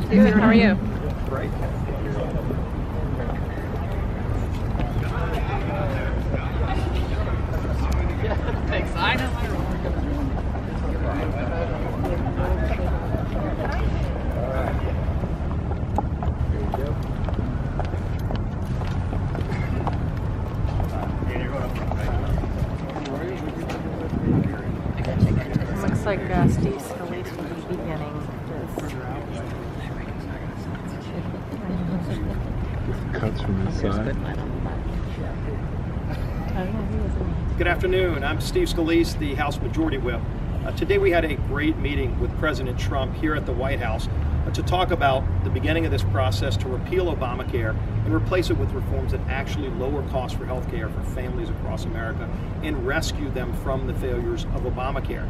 Good. How are you? Great. Thanks. I know. Looks like Steve Scalise will be beginning this. Cuts from the side. Good afternoon. I'm Steve Scalise, the House Majority Whip. Today we had a great meeting with President Trump here at the White House to talk about the beginning of this process to repeal Obamacare and replace it with reforms that actually lower costs for health care for families across America and rescue them from the failures of Obamacare.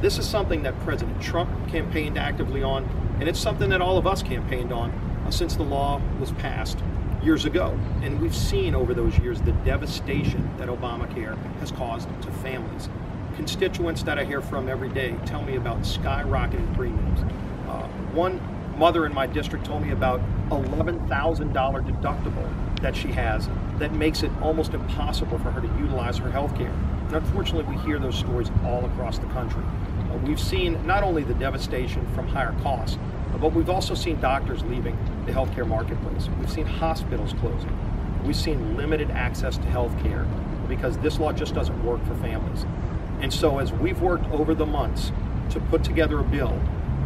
This is something that President Trump campaigned actively on, and it's something that all of us campaigned on since the law was passed years ago. And we've seen over those years the devastation that Obamacare has caused to families. Constituents that I hear from every day tell me about skyrocketing premiums. One mother in my district told me about $11,000 deductible that she has that makes it almost impossible for her to utilize her health care. And unfortunately, we hear those stories all across the country. We've seen not only the devastation from higher costs, but we've also seen doctors leaving the healthcare marketplace. We've seen hospitals closing. We've seen limited access to health care because this law just doesn't work for families. And so as we've worked over the months to put together a bill,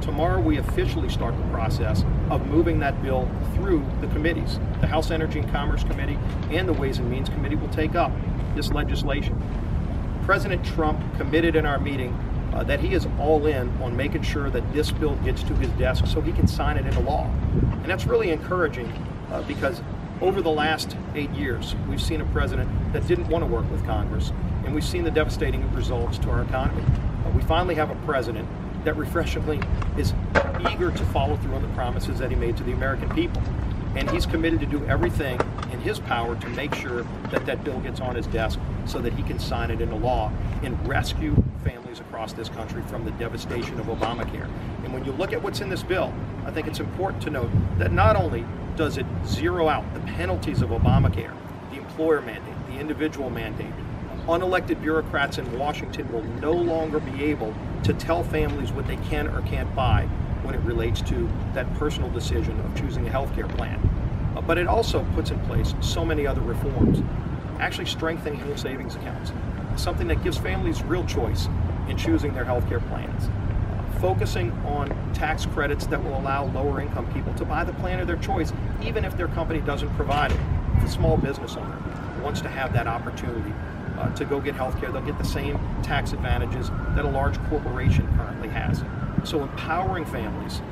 tomorrow we officially start the process of moving that bill through the committees. The House Energy and Commerce Committee and the Ways and Means Committee will take up this legislation. President Trump committed in our meeting that he is all in on making sure that this bill gets to his desk so he can sign it into law. And that's really encouraging because over the last 8 years, we've seen a president that didn't want to work with Congress, and we've seen the devastating results to our economy. We finally have a president that refreshingly is eager to follow through on the promises that he made to the American people. And he's committed to do everything in his power to make sure that that bill gets on his desk so that he can sign it into law and rescue families across this country from the devastation of Obamacare. And when you look at what's in this bill, I think it's important to note that not only does it zero out the penalties of Obamacare, the employer mandate, the individual mandate, unelected bureaucrats in Washington will no longer be able to tell families what they can or can't buy when it relates to that personal decision of choosing a health care plan. But it also puts in place so many other reforms, actually strengthening health savings accounts, something that gives families real choice in choosing their health care plans, focusing on tax credits that will allow lower income people to buy the plan of their choice, even if their company doesn't provide it. If a small business owner wants to have that opportunity to go get health care, they'll get the same tax advantages that a large corporation currently has. So empowering families,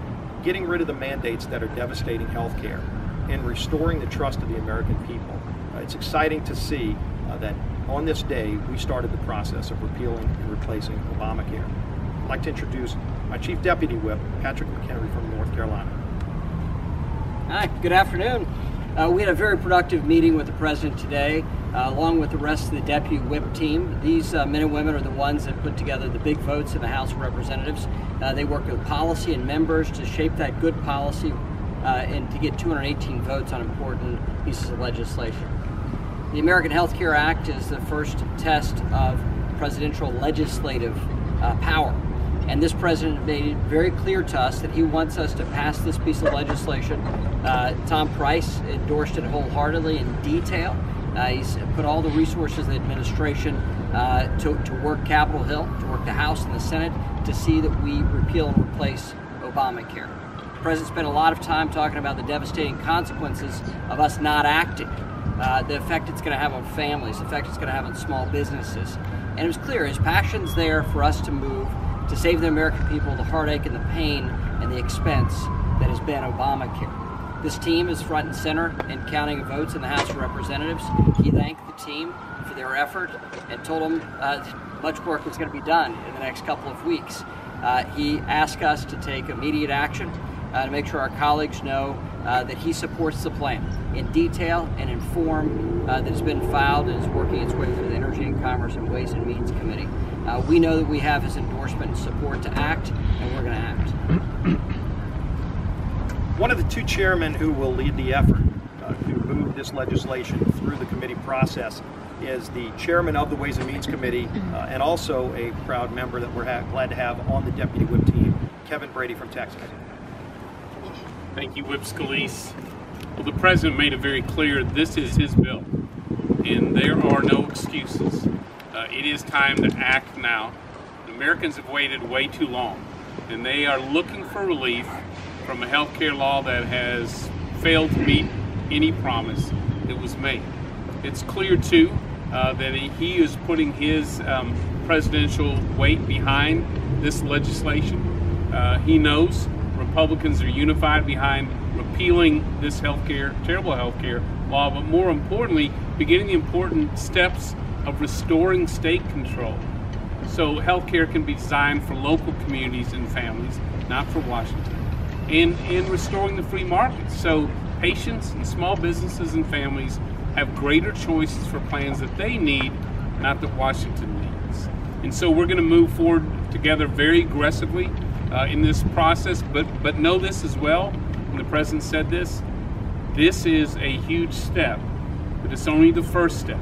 getting rid of the mandates that are devastating health care, and restoring the trust of the American people. It's exciting to see that on this day, we started the process of repealing and replacing Obamacare. I'd like to introduce my Chief Deputy Whip, Patrick McHenry from North Carolina. Hi, good afternoon. We had a very productive meeting with the President today, along with the rest of the Deputy Whip team. These men and women are the ones that put together the big votes in the House of Representatives. They work with policy and members to shape that good policy and to get 218 votes on important pieces of legislation. The American Health Care Act is the first test of presidential legislative power. And this president made it very clear to us that he wants us to pass this piece of legislation. Tom Price endorsed it wholeheartedly in detail. He's put all the resources of the administration to work Capitol Hill, to work the House and the Senate, to see that we repeal and replace Obamacare. The president spent a lot of time talking about the devastating consequences of us not acting, the effect it's going to have on families, the effect it's going to have on small businesses. And it was clear his passion's there for us to move to save the American people the heartache and the pain and the expense that has been Obamacare. This team is front and center in counting votes in the House of Representatives. He thanked the team for their effort and told them much work was going to be done in the next couple of weeks. He asked us to take immediate action to make sure our colleagues know that he supports the plan in detail and in form that has been filed and is working its way through the Energy and Commerce and Ways and Means Committee. We know that we have his endorsement and support to act, and we're going to act. One of the two chairmen who will lead the effort to move this legislation through the committee process is the chairman of the Ways and Means Committee and also a proud member that we're glad to have on the Deputy Whip team, Kevin Brady from Texas. Thank you, Whip Scalise. Well, the President made it very clear this is his bill, and there are no excuses. It is time to act now. Americans have waited way too long, and they are looking for relief from a health care law that has failed to meet any promise that was made. It's clear, too, that he is putting his presidential weight behind this legislation. He knows Republicans are unified behind repealing this terrible healthcare law, but more importantly, beginning the important steps of restoring state control. So healthcare can be designed for local communities and families, not for Washington. And restoring the free market. So patients and small businesses and families have greater choices for plans that they need, not that Washington needs. And so we're going to move forward together very aggressively in this process, but know this as well, and the President said this is a huge step, but it's only the first step.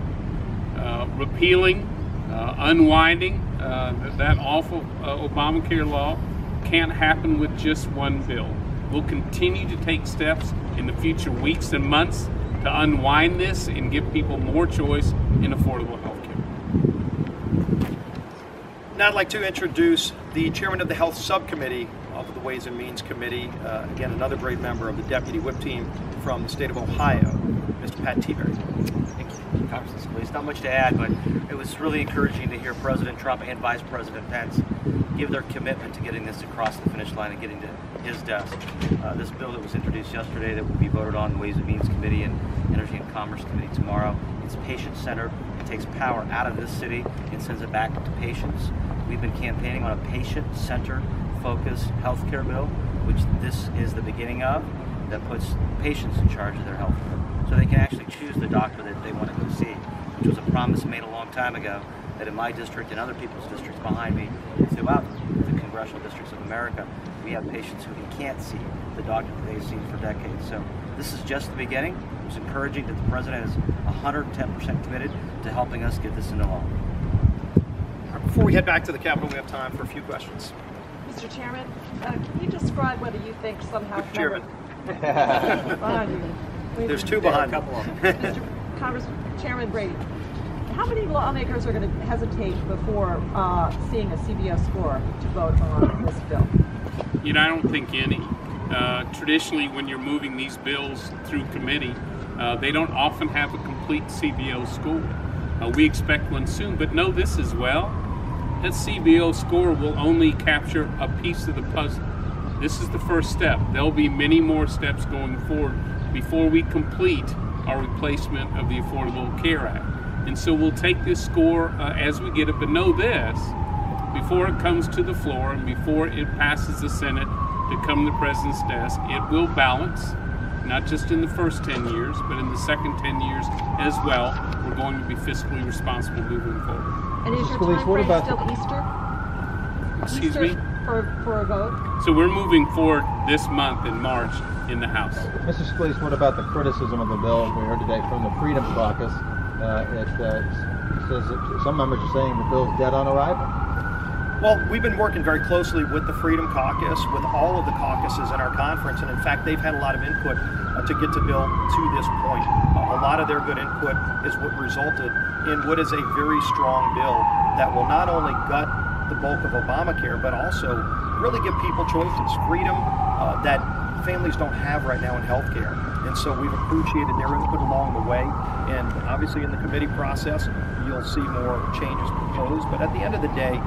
Repealing, unwinding that awful Obamacare law can't happen with just one bill. We'll continue to take steps in the future weeks and months to unwind this and give people more choice in affordable health care. Now I'd like to introduce the chairman of the Health Subcommittee of the Ways and Means Committee, again, another great member of the Deputy Whip team from the state of Ohio, Mr. Pat Teaberry. Thank you, Congressman Scalise. Not much to add, but it was really encouraging to hear President Trump and Vice President Pence give their commitment to getting this across the finish line and getting to his desk. This bill that was introduced yesterday that will be voted on in the Ways and Means Committee and Energy and Commerce Committee tomorrow, it's patient-centered. It takes power out of this city and sends it back to patients. We've been campaigning on a patient-centered, focused healthcare bill, which this is the beginning of, that puts patients in charge of their health care. So they can actually choose the doctor that they want to go see, which was a promise made a long time ago that in my district and other people's districts behind me, throughout the congressional districts of America, we have patients who can't see the doctor that they've seen for decades. So this is just the beginning. It's encouraging that the President is 110% committed to helping us get this into law. Before we head back to the Capitol, we have time for a few questions. Mr. Chairman, can you describe whether you think some House Chairman. behind you? There's two behind me. Mr. Congressman Chairman Brady, how many lawmakers are going to hesitate before seeing a CBO score to vote on this bill? I don't think any. Traditionally, when you're moving these bills through committee, they don't often have a complete CBO score. We expect one soon, but know this as well. That CBO score will only capture a piece of the puzzle. This is the first step. There'll be many more steps going forward before we complete our replacement of the Affordable Care Act. And so we'll take this score as we get it, but know this, before it comes to the floor and before it passes the Senate to come to the President's desk, it will balance, not just in the first 10 years, but in the second 10 years as well. We're going to be fiscally responsible moving forward. And is your time frame still Easter? Excuse me? For a vote? So we're moving forward this month in March in the House. Mr. Scalise, what about the criticism of the bill we heard today from the Freedom Caucus? It says that some members are saying the bill's dead on arrival. Well, we've been working very closely with the Freedom Caucus, with all of the caucuses in our conference, and in fact, they've had a lot of input to get the bill to this point. A lot of their good input is what resulted in what is a very strong bill that will not only gut the bulk of Obamacare, but also really give people choices, freedom that families don't have right now in healthcare. And so we've appreciated their input along the way. And obviously in the committee process, you'll see more changes proposed. But at the end of the day,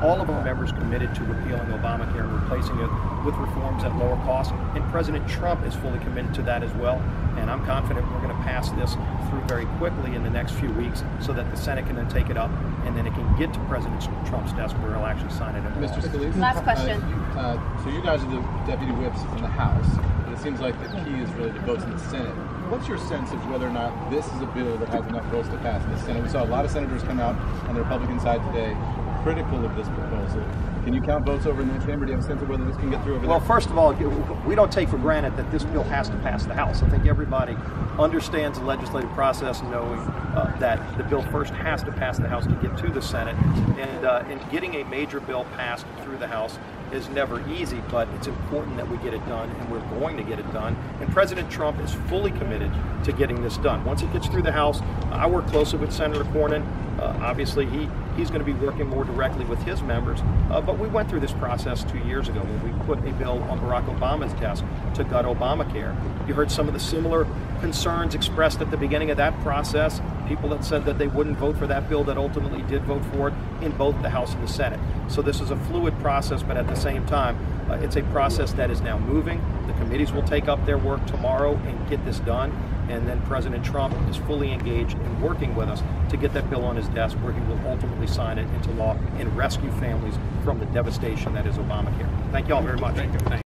all of our members committed to repealing Obamacare and replacing it with reforms at lower cost. And President Trump is fully committed to that as well. And I'm confident we're going to pass this through very quickly in the next few weeks so that the Senate can then take it up and then it can get to President Trump's desk where he'll actually sign it into law. Mr. Scalise? Last question. So you guys are the deputy whips in the House, but it seems like the key is really the votes in the Senate. What's your sense of whether or not this is a bill that has enough votes to pass in the Senate? We saw a lot of senators come out on the Republican side today critical of this proposal. Can you count votes over in the chamber? Do you have a sense of whether this can get through over there? Well, first of all, we don't take for granted that this bill has to pass the House. I think everybody understands the legislative process, knowing that the bill first has to pass the House to get to the Senate. And getting a major bill passed through the House is never easy, but it's important that we get it done, and we're going to get it done. And President Trump is fully committed to getting this done. Once it gets through the House, I work closely with Senator Cornyn. Obviously, he's going to be working more directly with his members, but we went through this process 2 years ago when we put a bill on Barack Obama's desk to gut Obamacare. You heard some of the similar concerns expressed at the beginning of that process, people that said that they wouldn't vote for that bill that ultimately did vote for it in both the House and the Senate. So this is a fluid process, but at the same time, it's a process that is now moving. The committees will take up their work tomorrow and get this done. And then President Trump is fully engaged in working with us to get that bill on his desk, where he will ultimately sign it into law and rescue families from the devastation that is Obamacare. Thank you all very much. Thank you.